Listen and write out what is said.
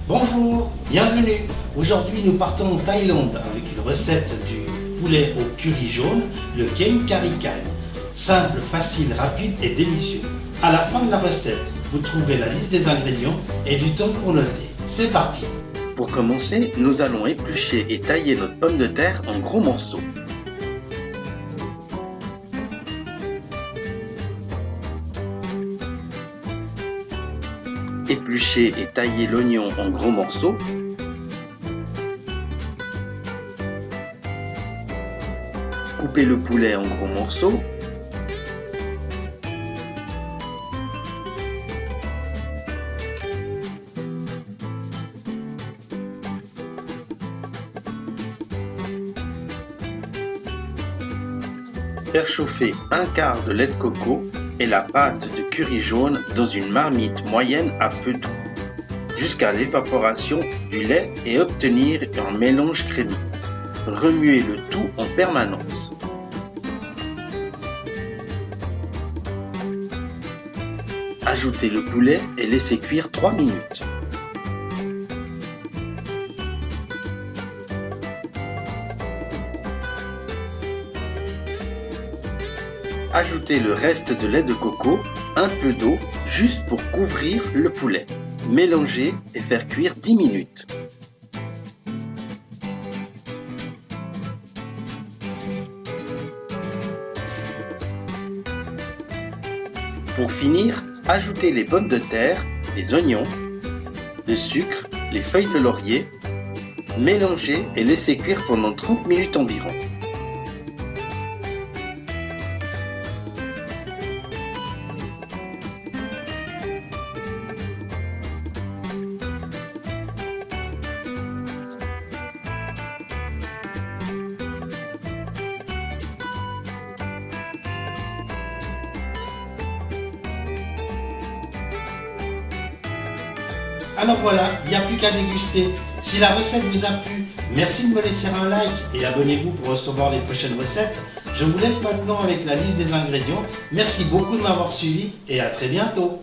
Bonjour, bienvenue. Aujourd'hui, nous partons en Thaïlande avec une recette du poulet au curry jaune, le Ken Kari Kai. Simple, facile, rapide et délicieux. À la fin de la recette, vous trouverez la liste des ingrédients et du temps pour noter. C'est parti. Pour commencer, nous allons éplucher et tailler notre pomme de terre en gros morceaux. Éplucher et tailler l'oignon en gros morceaux. Couper le poulet en gros morceaux. Faire chauffer un quart de lait de coco et la pâte de curry jaune dans une marmite moyenne à feu doux, jusqu'à l'évaporation du lait et obtenir un mélange crémeux. Remuez le tout en permanence. Ajoutez le poulet et laissez cuire 3 minutes. Ajoutez le reste de lait de coco, un peu d'eau, juste pour couvrir le poulet. Mélangez et faire cuire 10 minutes. Pour finir, ajoutez les pommes de terre, les oignons, le sucre, les feuilles de laurier. Mélangez et laissez cuire pendant 30 minutes environ. Alors voilà, il n'y a plus qu'à déguster. Si la recette vous a plu, merci de me laisser un like et abonnez-vous pour recevoir les prochaines recettes. Je vous laisse maintenant avec la liste des ingrédients. Merci beaucoup de m'avoir suivi et à très bientôt.